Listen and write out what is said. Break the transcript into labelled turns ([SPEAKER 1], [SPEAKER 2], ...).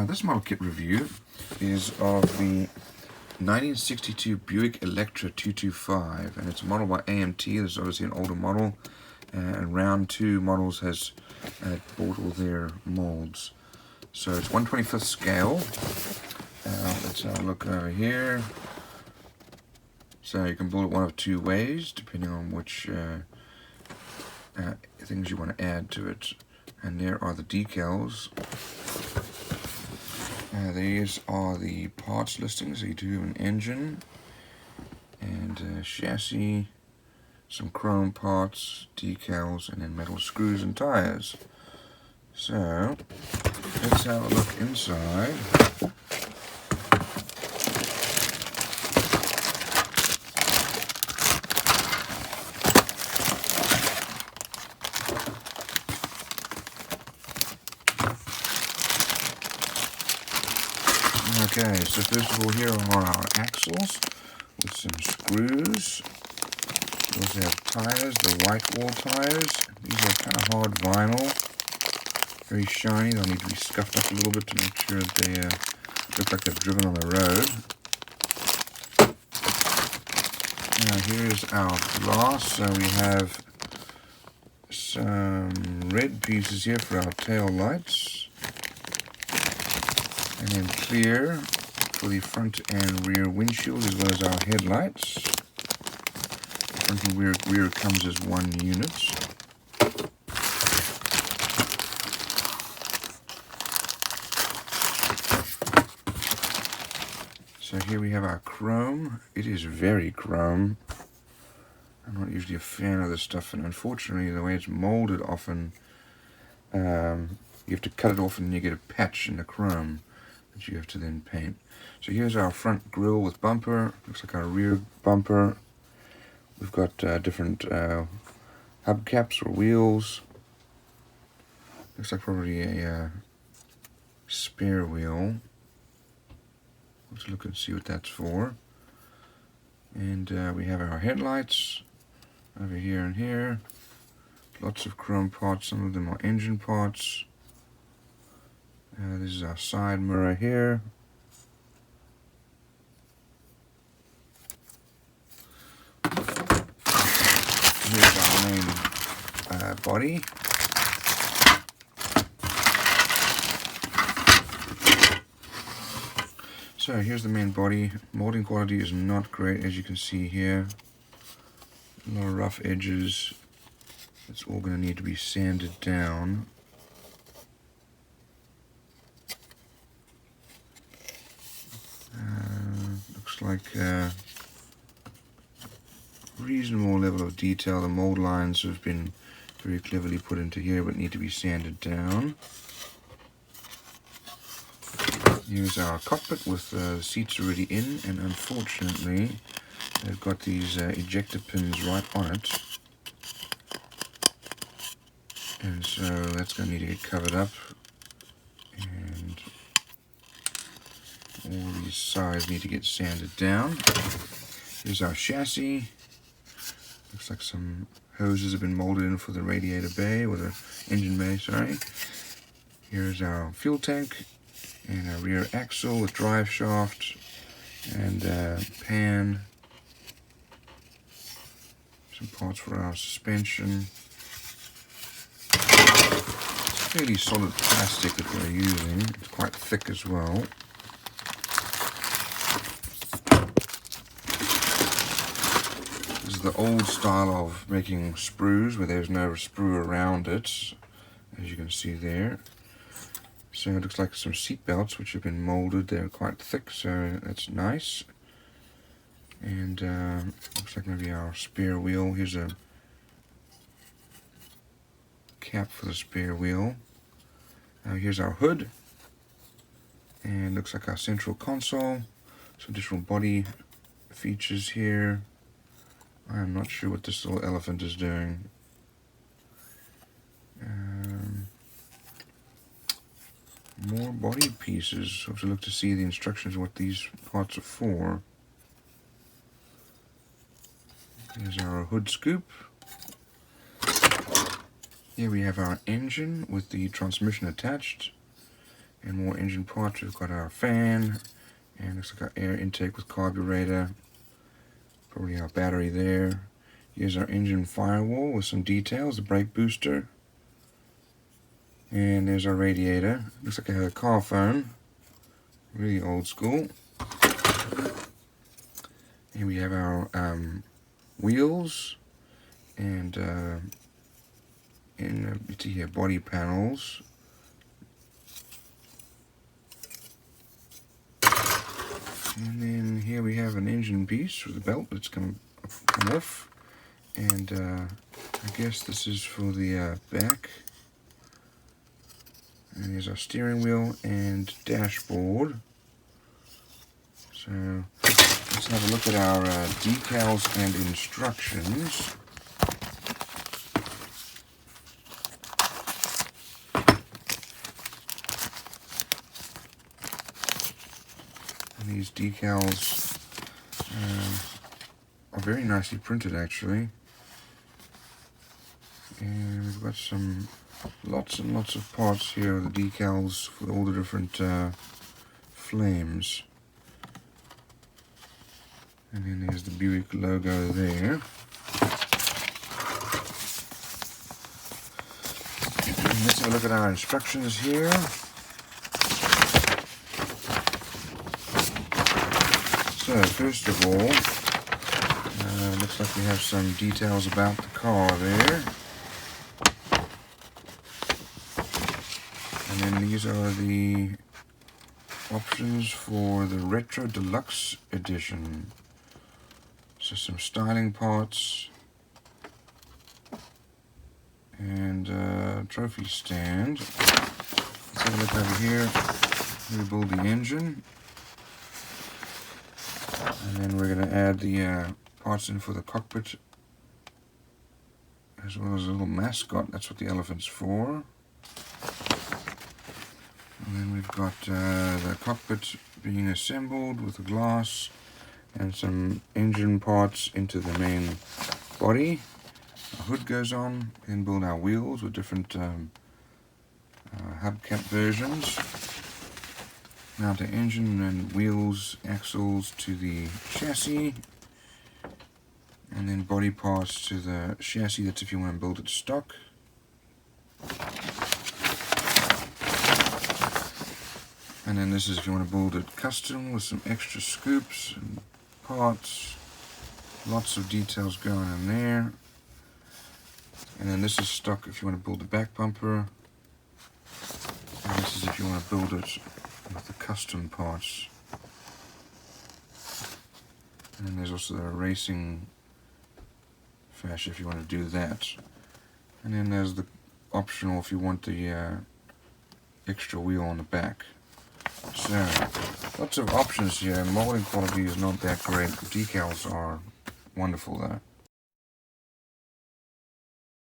[SPEAKER 1] This model kit review is of the 1962 Buick Electra 225, and it's a model by AMT. This is obviously an older model, and round 2 models has bought all their molds. So it's 1/25th scale. Let's have a look over here. So you can build it one of 2 ways, depending on which things you want to add to it. And there are the decals. These are the parts listings. So you do have an engine and chassis, some chrome parts, decals, and then metal screws and tires. So let's have a look inside. Okay, so first of all, here are our axles with some screws. We also have tires, the white wall tires. These are kind of hard vinyl, very shiny. They'll need to be scuffed up a little bit to make sure that they look like they've driven on the road. Now here's our glass. So we have some red pieces here for our tail lights, and then clear for the front and rear windshield as well as our headlights. Front and rear comes as one unit. So here we have our chrome. It is very chrome. I'm not usually a fan of this stuff, and unfortunately the way it's molded often, you have to cut it off and you get a patch in the chrome that you have to then paint. So here's our front grille with bumper. Looks like our rear bumper. We've got different hubcaps or wheels. Looks like probably a spare wheel. Let's look and see what that's for. And we have our headlights over here and here. Lots of chrome parts. Some of them are engine parts. This is our side mirror here. Here's our main body. So here's the main body. Molding quality is not great, as you can see here. A lot of rough edges. It's all going to need to be sanded down. Looks like a reasonable level of detail. The mold lines have been very cleverly put into here, but need to be sanded down. Here's our cockpit with the seats already in, and unfortunately they've got these ejector pins right on it, and so that's going to need to get covered up. And all these sides need to get sanded down. Here's our chassis. Looks like some hoses have been molded in for the radiator bay, or the engine bay, sorry. Here's our fuel tank, and our rear axle with drive shaft and pan. Some parts for our suspension. It's fairly solid plastic that we're using. It's quite thick as well. This is the old style of making sprues where there's no sprue around it, as you can see there. So it looks like some seat belts which have been molded. They're quite thick, so that's nice. And looks like maybe our spare wheel. Here's a cap for the spare wheel. Here's our hood. And looks like our central console. Some additional body features here. I'm not sure what this little elephant is doing. More body pieces. I have to look to see the instructions what these parts are for. Here's our hood scoop. Here we have our engine with the transmission attached and more engine parts. We've got our fan and looks like our air intake with carburetor. Probably our battery there. Here's our engine firewall with some details, the brake booster. And there's our radiator. Looks like I have a car phone. Really old school. Here we have our wheels and you see here body panels. And then here we have an engine piece with a belt that's come off. And I guess this is for the back. And here's our steering wheel and dashboard. So let's have a look at our decals and instructions. And these decals are very nicely printed actually. And we've got some lots and lots of parts here, the decals for all the different flames. And then there's the Buick logo there. And let's have a look at our instructions here. So first of all, looks like we have some details about the car there. And then these are the options for the Retro Deluxe Edition. So some styling parts and trophy stand. Let's have a look over here. We build the engine. And then we're going to add the parts in for the cockpit, as well as a little mascot. That's what the elephant's for. And then we've got the cockpit being assembled with the glass and some engine parts into the main body. A hood goes on, then build our wheels with different hubcap versions. Mount the engine and wheels, axles to the chassis, and then body parts to the chassis. That's if you want to build it stock. And then this is if you want to build it custom with some extra scoops and parts. Lots of details going in there. And then this is stock if you want to build the back bumper. And this is if you want to build it with the custom parts. And then there's also the racing fascia if you want to do that. And then there's the optional if you want the extra wheel on the back. So, lots of options here. Molding quality is not that great. Decals are wonderful though.